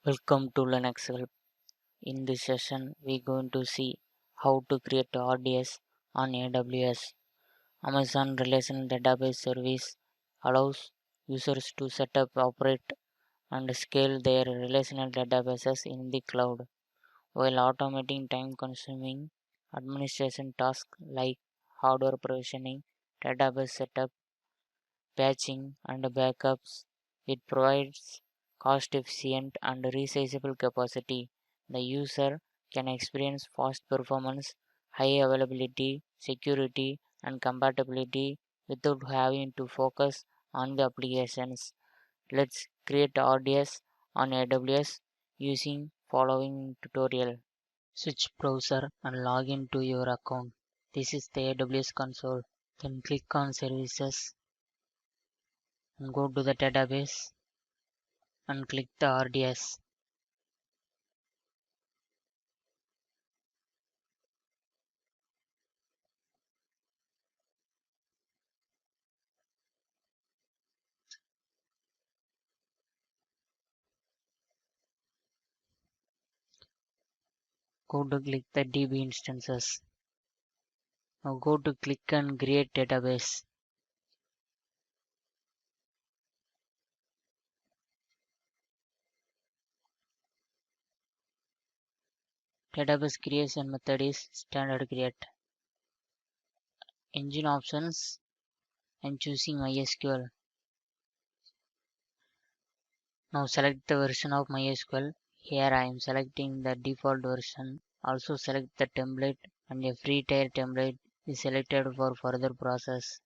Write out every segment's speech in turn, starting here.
Welcome to Linux Help. In this session, we're going to see how to create RDS on AWS. Amazon Relational Database Service allows users to set up, operate, and scale their relational databases in the cloud while automating time-consuming administration tasks like hardware provisioning, database setup, patching, and backups. It provides cost-efficient and resizable capacity. The user can experience fast performance, high availability, security, and compatibility without having to focus on the applications. Let's create RDS on AWS using following tutorial. Switch browser and log into your account. This is the AWS console. Then click on Services and go to the database and click the RDS. Go to click the DB instances. Now go to click and create database. Database creation method is standard create. Engine options, I'm choosing MySQL. Now select the version of MySQL. Here I am selecting the default version. Also select the template, and a free tier template is selected for further process.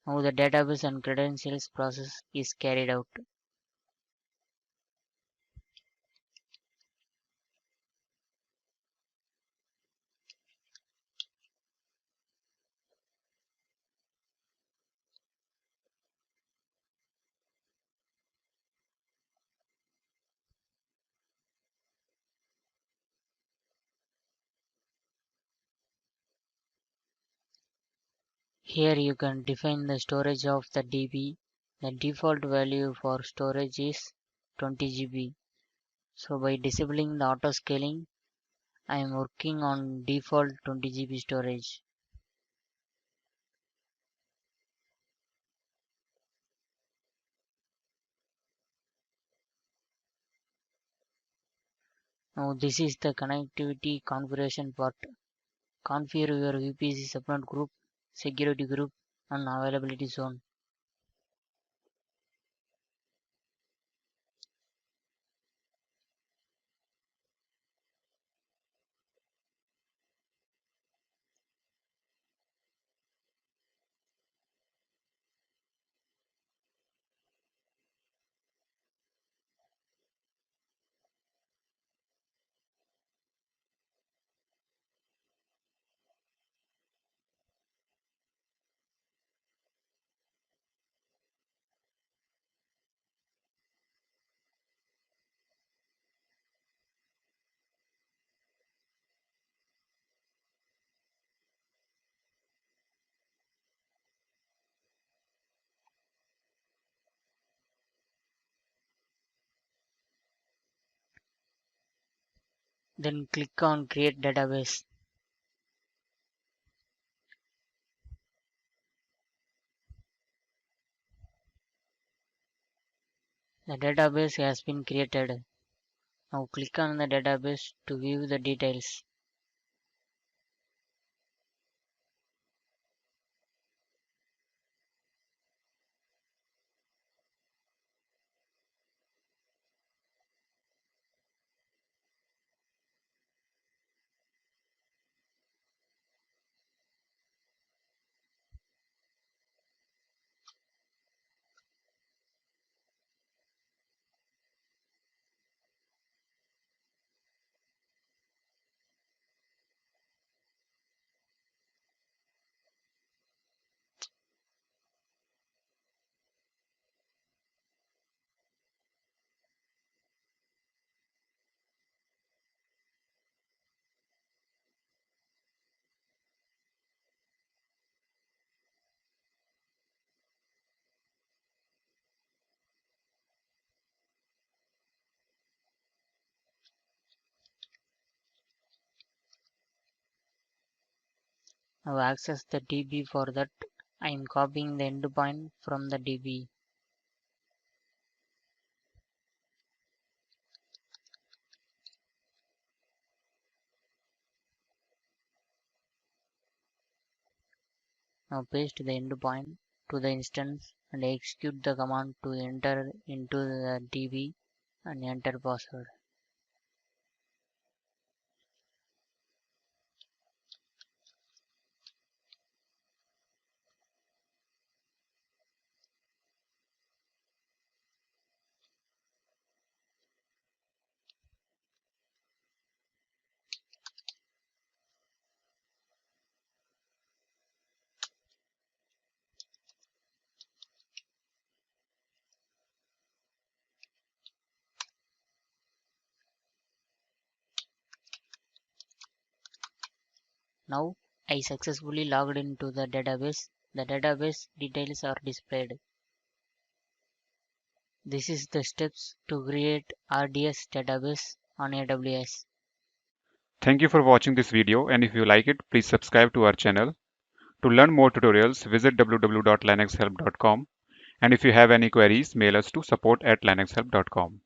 Now the database and credentials process is carried out. Here you can define the storage of the DB. The default value for storage is 20 GB. So by disabling the auto scaling, I am working on default 20 GB storage. Now this is the connectivity configuration part. Configure your VPC subnet group, security group, and availability zone. Then click on Create Database. The database has been created. Now click on the database to view the details. Now access the DB. For that, I am copying the endpoint from the DB. Now paste the endpoint to the instance and execute the command to enter into the DB and enter password. Now I successfully logged into the database. The database details are displayed. This is the steps to create RDS database on AWS. Thank you for watching this video, and if you like it, please subscribe to our channel. To learn more tutorials, visit www.linuxhelp.com, and if you have any queries, mail us to support@linuxhelp.com.